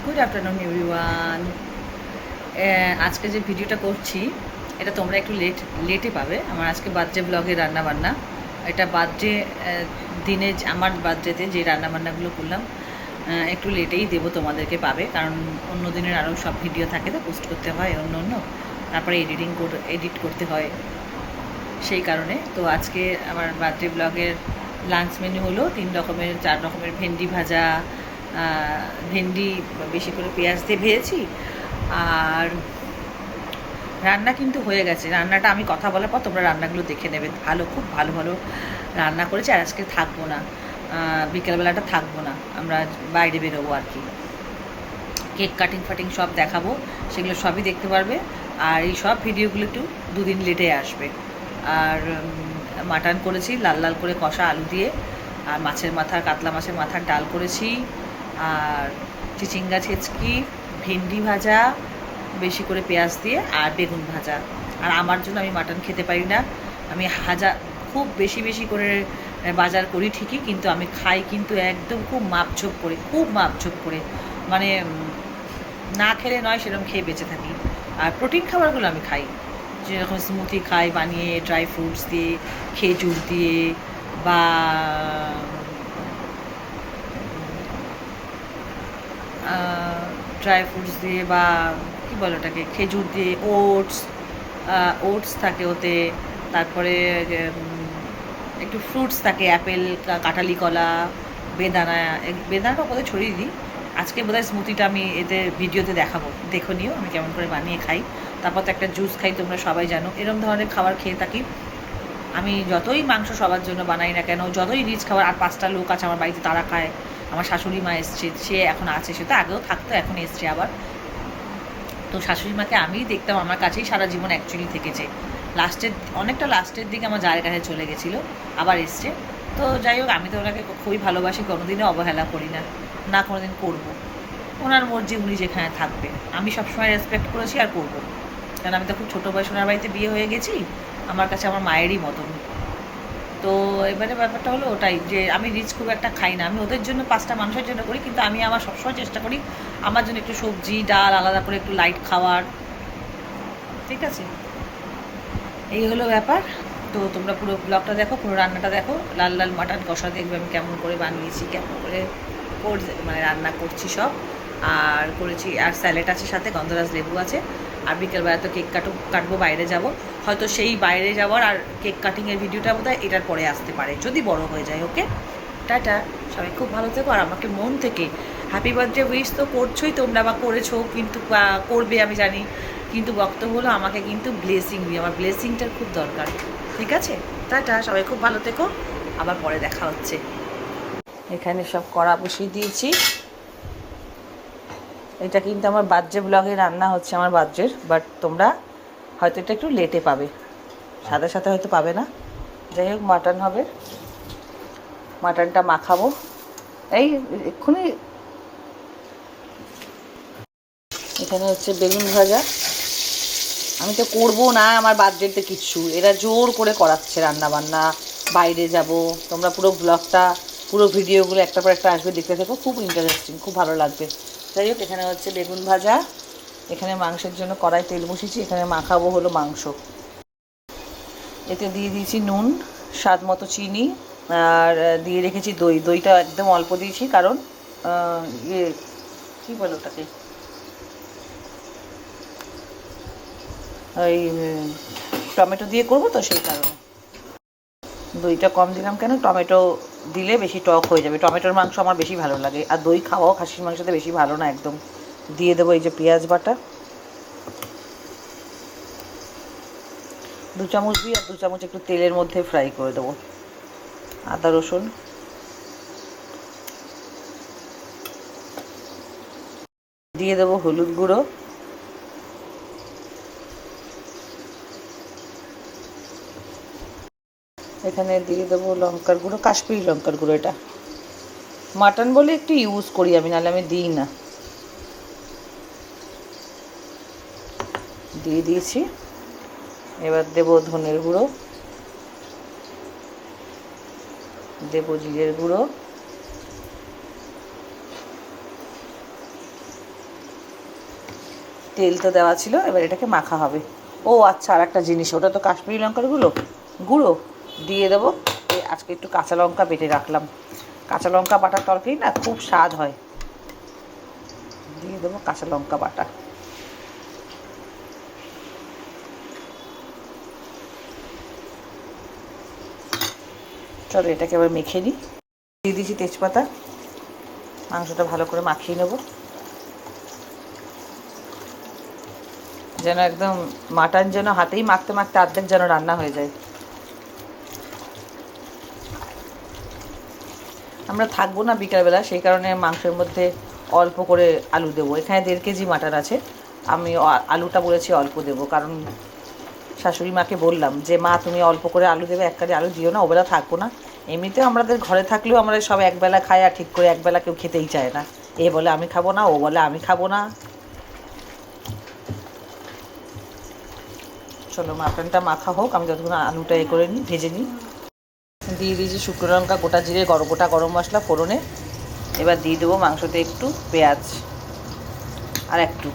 Good afternoon everyone. আজকে যে ভিডিওটা করছি এটা তোমরা একটু লেটে পাবে। আমার আজকে বার্থডে ব্লগে রান্নাবান্না, এটা বার্থডে দিনে আমার বার্থডেতে যে রান্নাবান্নাগুলো করলাম একটু লেটেই দেবো, তোমাদেরকে পাবে, কারণ অন্য দিনের আরও সব ভিডিও থাকে তো পোস্ট করতে হয় অন্য অন্য, তারপরে এডিট করতে হয়, সেই কারণে। তো আজকে আমার বার্থডে ব্লগের লাঞ্চ মেনু হলো 4 রকমের ভেন্ডি ভাজা, ভেন্ডি বেশি করে পেঁয়াজ দিয়ে ভেজেছি। আর রান্না কিন্তু হয়ে গেছে, রান্নাটা আমি কথা বলার পর তোমরা রান্নাগুলো দেখে নেবে, খুব ভালো ভালো রান্না করেছি। আর আজকে থাকবো না, বিকেলবেলাটা থাকবো না, আমরা বাইরে বেরোবো আর কি। কেক কাটিং সব দেখাবো, সেগুলো সবই দেখতে পারবে। আর এই সব ভিডিওগুলো একটু দুদিন লেটে আসবে। আর মাটন করেছি লাল লাল করে কষা আলু দিয়ে, আর কাতলা মাছের মাথার ডাল করেছি, আর চিচিঙ্গা ছেচকি, ভেন্ডি ভাজা বেশি করে পেঁয়াজ দিয়ে, আর বেগুন ভাজা। আর আমার জন্য, আমি মাটন খেতে পারি না, আমি খুব বেশি বেশি করে বাজার করি ঠিকই, কিন্তু আমি খাই কিন্তু একদম খুব মাপঝোপ করে, মানে না খেলে নয় সেরকম খেয়ে বেঁচে থাকি। আর প্রোটিন খাবারগুলো আমি খাই, যেরকম স্মুথি খাই বানিয়ে ড্রাই ফ্রুটস দিয়ে, খেজুর দিয়ে, বা ড্রাই ফ্রুটস দিয়ে, বা কী বলে ওটাকে, খেজুর দিয়ে, ওটস থাকে ওতে, তারপরে একটু ফ্রুটস থাকে, অ্যাপেল, কাঁঠালি কলা, বেদানাটা ওপরে ছড়িয়ে দিই। আজকে বোধহয় স্মুদিটা আমি এতে ভিডিওতে দেখাবো, দেখো নিও আমি কেমন করে বানিয়ে খাই। তারপর তো একটা জুস খাই, তোমরা সবাই জানো। এরকম ধরনের খাবার খেয়ে থাকি আমি, যতই মাংস সবার জন্য বানাই না কেন, যতই রিচ খাবার। আর 5টা লোক আছে আমার বাড়িতে, তারা খায়। আমার শাশুড়ি মা এসছে, সে এখন আছে, সে তো আগেও থাকতো, এখন এসছে আবার। তো শাশুড়ি মাকে আমিই দেখতাম, আমার কাছেই সারা জীবন অ্যাকচুয়ালি থেকেছে। অনেকটা লাস্টের দিকে আমার জায়ের কাছে চলে গেছিলো, আবার এসছে। তো যাই হোক, আমি তো ওনাকে খুবই ভালোবাসি, কোনোদিনও অবহেলা করি না, না কোনোদিন করবো। ওনার মর্জি, উনি যেখানে থাকবে আমি সবসময় রেসপেক্ট করেছি আর করবো, কারণ আমি তো খুব ছোটো বয়সে ওনার বাড়িতে বিয়ে হয়ে গেছি, আমার কাছে আমার মায়েরই মতন। তো এবারে ব্যাপারটা হলো ওটাই, যে আমি রিচ খুব একটা খাই না, আমি ওদের জন্য 5টা মানুষের জন্য করি, কিন্তু আমি আমার সবসময় চেষ্টা করি আমার জন্য একটু সবজি ডাল আলাদা করে একটু লাইট খাওয়ার, ঠিক আছে। এই হলো ব্যাপার। তো তোমরা পুরো ব্লগটা দেখো, পুরো রান্নাটা দেখো। লাল লাল মাটন কষা দেখবে আমি কেমন করে বানিয়েছি, কেমন করে মানে রান্না করছি সব। আর করেছি, আর স্যালাড আছে সাথে, গন্ধরাজ লেবু আছে। আর বিকেলবেলা তো কেক কাটবো, বাইরে যাব, হয়তো সেই বাইরে যাওয়ার আর কেক কাটিংয়ের ভিডিওটা বোধহয় এটার পরে আসতে পারে, যদি বড় হয়ে যায়। ওকে, টাটা, সবাই খুব ভালো থেকো। আর আমাকে মন থেকে হ্যাপি বার্থডে উইশ তো করছোই তোমরা, বা করেছো, কিন্তু করবে আমি জানি, কিন্তু বক্তব্য হলো আমাকে কিন্তু ব্লেসিং দিই, আমার ব্লেসিংটার খুব দরকার, ঠিক আছে। টাটা, সবাই খুব ভালো থেকো, আবার পরে দেখা হচ্ছে। এখানে সব কড়া বসিয়ে দিয়েছি। এটা কিন্তু আমার বার্থডে ব্লগে রান্না হচ্ছে, আমার বার্থডের, বাট তোমরা হয়তো এটা একটু লেটে পাবে, সাথে সাথে হয়তো পাবে না। যাই হোক, মাটন হবে, মাটনটা মাখাবো এই এক্ষুনি। এখানে হচ্ছে বেগুন ভাজা, আমি তো করবো না আমার বার্থডেতে কিচ্ছু, এরা জোর করে করাচ্ছে রান্না বান্না, বাইরে যাব। তোমরা পুরো ব্লগটা, পুরো ভিডিওগুলো একটা পর একটা আসবে, দেখতে থাকো, খুব ইন্টারেস্টিং, খুব ভালো লাগবে। যাই হোক, এখানে হচ্ছে বেগুন ভাজা, এখানে মাংসের জন্য কড়াই তেল বসিয়েছি, এখানে মাখাবো হলো মাংস। এতে দিয়ে দিয়েছি নুন, স্বাদ মতো চিনি, আর দিয়ে রেখেছি দইটা একদম অল্প দিয়েছি, কারণ ইয়ে কী বলো ওটাকে, ওই টমেটো দিয়ে করবো তো, সেই কারণে দইটা কম দিলাম। কেন, টমেটো দিলে বেশি টক হয়ে যাবে, টমেটোর মাংস আমার বেশি ভালো লাগে, আর দই খাওয়াও খাসির মাংসতে বেশি ভালো না একদম। দিয়ে দেবো এই যে পেঁয়াজ বাটা 2 চামচ দিয়ে, আর 2 চামচ একটু তেলের মধ্যে ফ্রাই করে দেবো। আদা রসুন দিয়ে দেবো, হলুদ গুঁড়ো, এখানে দিয়ে দেবো লঙ্কার গুঁড়ো, কাশ্মীরি লঙ্কার গুঁড়ো, এটা মাটন বলে একটু ইউজ করি আমি, নাহলে আমি দিই না। দিয়ে দিয়েছি। এবার দেবো ধনের গুঁড়ো, দেবো জিরের গুঁড়ো, তেল তো দেওয়া ছিল, এবার এটাকে মাখা হবে। ও আচ্ছা, আর একটা জিনিস, ওটা তো কাশ্মীরি লঙ্কার গুঁড়ো দিয়ে দেবো। আজকে একটু কাঁচা লঙ্কা বেটে রাখলাম, কাঁচা লঙ্কা বাটার তরকারি না খুব স্বাদ হয়। দিয়ে দেবো কাঁচা লঙ্কা বাটা। চলো এটাকে এবার মেখে নিই। দিয়ে দিয়েছি তেজপাতা, মাংসটা ভালো করে মাখিয়ে নেব যেন একদম মাটন যেন হাতেই মাখতে মাখতে অর্ধেক যেন রান্না হয়ে যায়। আমরা থাকবো না বিকালবেলা, সেই কারণে মাংসের মধ্যে অল্প করে আলু দেবো। এখানে 1.5 কেজি মাটন আছে, আমি আলুটা বলেছি অল্প দেবো, কারণ শাশুড়ি মাকে বললাম যে মা তুমি অল্প করে আলু দেবে, 1 কারি আলু দিও না, ওবেলা থাকবো না। এমনিতেও আমাদের ঘরে থাকলেও আমরা সব একবেলা খাই, আর ঠিক করে একবেলা কেউ খেতেই চায় না। এ বলে আমি খাবো না, ও বলে আমি খাবো না। চলো মাটনটা মাখা হোক, আমি যতক্ষণ আলুটা করে নিই, ভেজে নিই। দিয়ে দিয়েছি শুকনো লঙ্কা, গোটা জিরে, গোটা গরম মশলা ফোড়নে। এবার দিয়ে দেবো মাংসতে একটু পেঁয়াজ আর একটু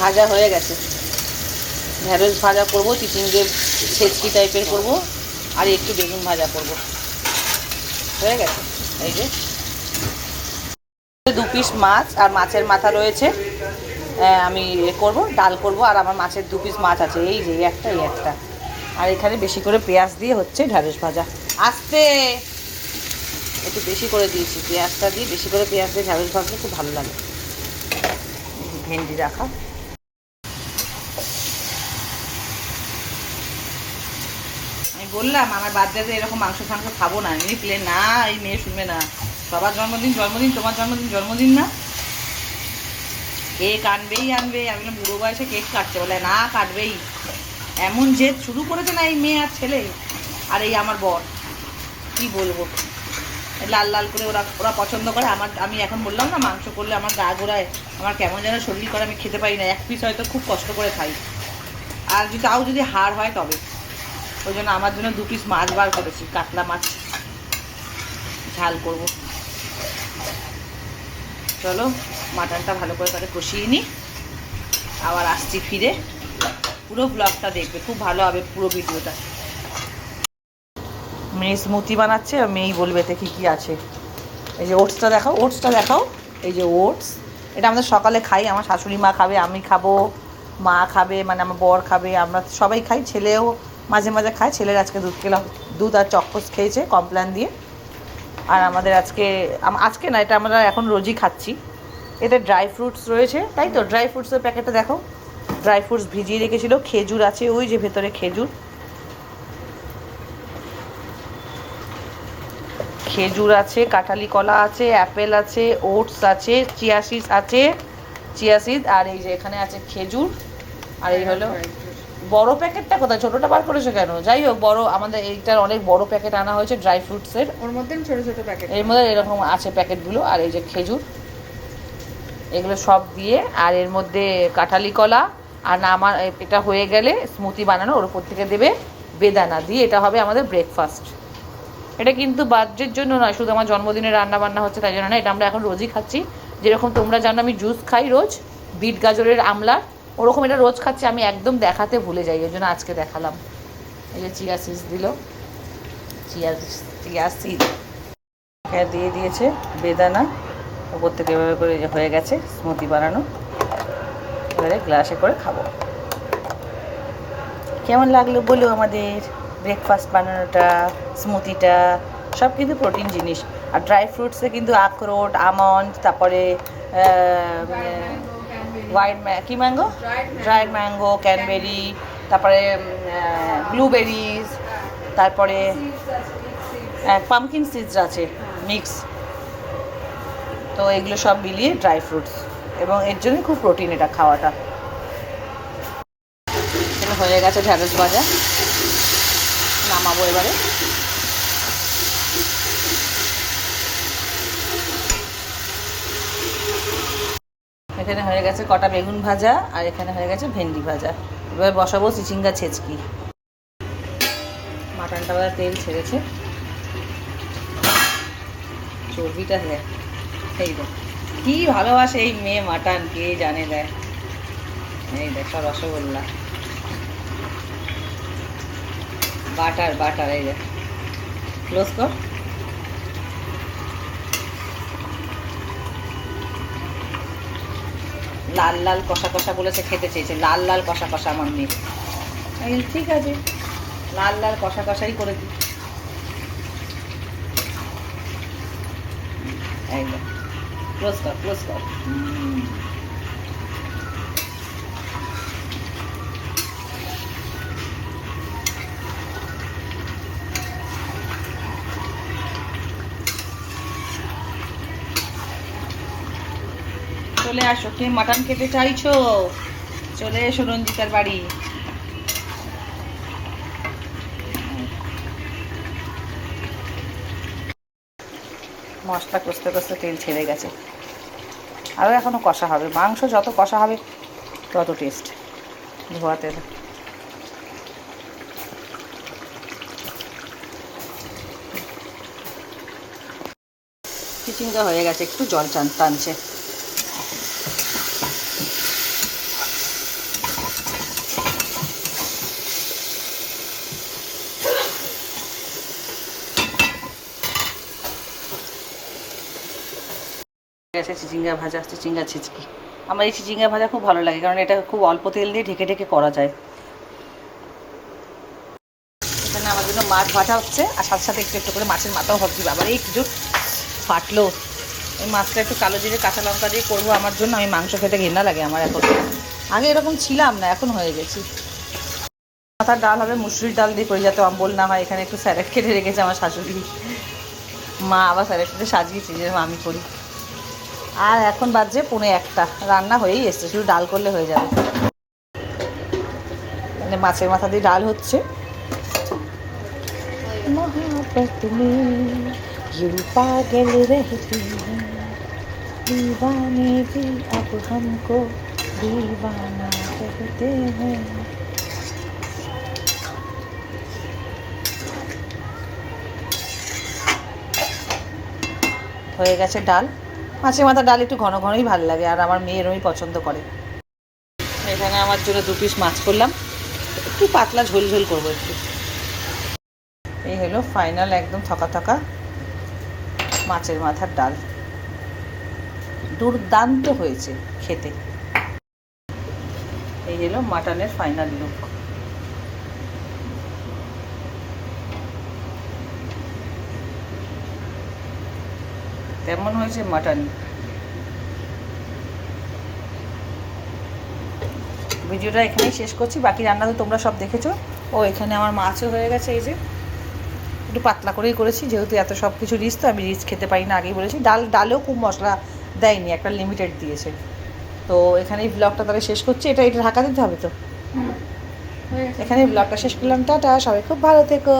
ভাজা হয়ে গেছে। ঢেঁড়স ভাজা করবো, চিচিঙ্গে ছেচকি টাইপের করব, আর একটু বেগুন ভাজা করব। হয়ে গেছে। এই যে 2 পিস মাছ আর মাছের মাথা রয়েছে, আমি করব, ডাল করব, আর আমার মাছের 2 পিস মাছ আছে, এই যে একটা এই একটা। আর এখানে বেশি করে পেঁয়াজ দিয়ে হচ্ছে ঢেঁড়স ভাজা। আস্তে একটু বেশি করে দিয়েছি, পেঁয়াজটা দিয়ে বেশি করে পেঁয়াজ দিয়ে ঢেঁড়স ভাজলে খুব ভালো লাগে। ভেন্ডি রাখা। আমি বললাম আমার বাচ্চাদের এরকম মাংস ফাংস খাবো না, এমনি প্লেন না, এই মেয়ে শুনবে না। সবার জন্মদিন, তোমার জন্মদিন না, কেক আনবেই আনবে। আমি বললাম বুড়ো বয়সে কেক কাটছে, বলে না কাটবেই। এমন জেদ শুরু করেছে না এই মেয়ে আর ছেলে, আর এই আমার বর, কি বলবো। লাল লাল করে ওরা পছন্দ করে। আমি এখন বললাম না, মাংস করলে আমার গা গোড়ায়, আমার কেমন যেন শরীর করে, আমি খেতে পারি না। 1 পিস হয়তো খুব কষ্ট করে খাই, আর তাও যদি হাড় হয় তবে। ওই জন্য আমার জন্য 2 পিস মাছ বার করেছি, কাতলা মাছ ঝাল করব। চলো মাটনটা ভালো করে তাহলে কষিয়ে নিই, আবার আসছি ফিরে। পুরো ব্লগটা দেখবে, খুব ভালো হবে পুরো ভিডিওটা। মেয়ে স্মুদি বানাচ্ছে, আর মেয়েই বলবে এতে কী কী আছে। এই যে ওটসটা দেখাও, এই যে ওটস, এটা আমাদের সকালে খাই। আমার শাশুড়ি মা খাবে, আমি খাবো, মা খাবে, মানে আমার বর খাবে, আমরা সবাই খাই। ছেলেও মাঝে মাঝে খায়। ছেলের আজকে দুধ আর চক্কস খেয়েছে কমপ্ল্যান দিয়ে। আর আমাদের আজকে না, এটা আমরা এখন রোজই খাচ্ছি। এতে ড্রাই ফ্রুটস রয়েছে, তাই তো? ড্রাই ফ্রুটসের প্যাকেটটা দেখো, ড্রাই ফ্রুটস ভিজিয়ে রেখেছিল। খেজুর আছে, ওই যে ভেতরে খেজুর আছে, কাঁঠালি কলা আছে, অ্যাপেল আছে, ওটস আছে, চিয়া সিড, আর এই যে এখানে আছে খেজুর। আর এই হলো বড় প্যাকেটটা কোথায়, ছোটটা বার করেছো কেন? যাই হোক, বড় আমাদের এইটার অনেক বড় প্যাকেট আনা হয়েছে ড্রাই ফ্রুটসের, ওর মধ্যে ছোট ছোট প্যাকেট, এর মধ্যে এরকম আছে প্যাকেটগুলো। আর এই যে খেজুর, এগুলো সব দিয়ে, আর এর মধ্যে কাঁঠালি কলা। আর না, আমার এটা হয়ে গেলে স্মুদি বানানো, ওর উপর থেকে দেবে বেদানা দিয়ে, এটা হবে আমাদের ব্রেকফাস্ট। এটা কিন্তু বার্থডের জন্য নয়, শুধু আমার জন্মদিনে রান্না বান্না হচ্ছে তাই জন্য না, এটা আমরা এখন রোজই খাচ্ছি। যেরকম তোমরা জানো আমি জুস খাই রোজ, বিট গাজরের আমলার, ওরকম এটা রোজ খাচ্ছি। আমি একদম দেখাতে ভুলে যাই, ওই জন্য আজকে দেখালাম। এই যে চিয়া সিড দিল, চিয়া সিড দিয়ে দিয়েছে বেদানা, ওপর থেকে এভাবে করে হয়ে গেছে স্মুদি বানানো। এবারে গ্লাসে করে খাবো। কেমন লাগলো বলো আমাদের ব্রেকফাস্ট বানানোটা, স্মুদিটা, সব কিন্তু প্রোটিন জিনিস। আর ড্রাই ফ্রুটসে কিন্তু আখরোট, আমন্ড, তারপরে কি ম্যাঙ্গো, ড্রাইড ম্যাঙ্গো, ক্যানবেরি, তারপরে ব্লুবেরিজ, তারপরে পামকিন সিডস আছে মিক্স। তো এগুলো সব মিলিয়ে ড্রাই ফ্রুটস। এবং এর জন্যই খুব প্রোটিন এটা খাওয়াটা। এখানে হয়ে গেছে ঢ্যাঁড়স ভাজা, নামাবো এবারে। এখানে হয়ে গেছে কটা বেগুন ভাজা, আর এখানে হয়ে গেছে ভেন্ডি ভাজা। এবার বসাবো চিচিঙ্গা ছেচকি। মাটনটা বোধহয় তেল ছেড়েছে, চর্বিটা দেয় সেই দেয়। কী ভালোবাসে এই মেয়ে মাটন, কে জানে দেয়। এই দেখ সব রসগোল্লা, বাটার বাটার, এই দেখ ক্লোজ কর। লাল লাল কষা কষা বলেছে, খেতে চেয়েছে লাল লাল কষা কষা আমার মেয়ে। ঠিক আছে, লাল লাল কষা কষাই করে দিই। একদম ক্লোজ কর, ক্লোজ কর। চলে আসো, কে মাটন খেতে চাইছো চলে এসো রঞ্জিতার বাড়ি। মশলা কষতে কষতে তেল ছেড়ে গেছে, আরও এখনও কষা হবে। মাংস যত কষা হবে তত টেস্ট। ধোয়া তেল চিচিঙ্গা হয়ে গেছে, একটু জল টানছে। গেছে চিচিঙ্গা ভাজা, চিচিঙ্গা ছিচকি। আমার এই চিচিঙ্গা ভাজা খুব ভালো লাগে, কারণ এটা খুব অল্প তেল দিয়ে ঢেকে ঢেকে করা যায়। এখানে আমার জন্য মাছ ভাজা হচ্ছে, আর সাথে সাথে একটু একটু করে মাছের মাথাও ভাবছি। বাবার এই কিছু ফাটলো। এই মাছটা একটু কালো জিরে কাঁচা লঙ্কা দিয়ে করবো আমার জন্য। আমি মাংস খেতে ঘেন্না লাগে আমার এখন, আগে এরকম ছিলাম না, এখন হয়ে গেছি। মাথার ডাল হবে মুসুরির ডাল দিয়ে করে, যাতে অম্বল না হয়। এখানে একটু স্যালাড কেটে রেখেছে আমার শাশুড়ি, মা আবার স্যালাড কেটে সাজিয়েছে যেরকম আমি করি। আর এখন বাজছে 1:45, রান্না হয়েই এসছে, শুধু ডাল করলে হয়ে যাবে। মানে মাছের মাথা দিয়ে ডাল হচ্ছে। मोहब्बत में यूं पागल रहती हैं दीवाने भी अब हमको दीवाना कहते हैं। হয়ে গেছে ডাল। মাছের মাথা ডাল একটু ঘন ঘনই ভালো লাগে, আর আমার মেয়ে এরমই পছন্দ করে। এখানে আমার জন্য 2 পিস মাছ করলাম, একটু পাতলা ঝোল ঝোল করবো একটু। এই হলো ফাইনাল, একদম থকা থকা মাছের মাথার ডাল। দুর্দান্ত হয়েছে খেতে। এই হলো মাটনের ফাইনাল লুক। কেমন হয়েছে মাটন? ভিডিওটা এখানেই শেষ করছি, বাকি রান্না তো তোমরা সব দেখেছো। ও এখানে আমার মাছও হয়ে গেছে, এই যে একটু পাতলা করেই করেছি, যেহেতু এত সব কিছু রিচ, তো আমি রিচ খেতে পারি না, আগেই বলেছি। ডালেও খুব মশলা দেয়নি, একটা লিমিটেড দিয়েছে। তো এখানেই ব্লগটা তাহলে শেষ করছি। এটা ঢাকা দিতে হবে তো। এখানেই ব্লগটা শেষ করলাম, টাটা, সবাই খুব ভালো থেকো।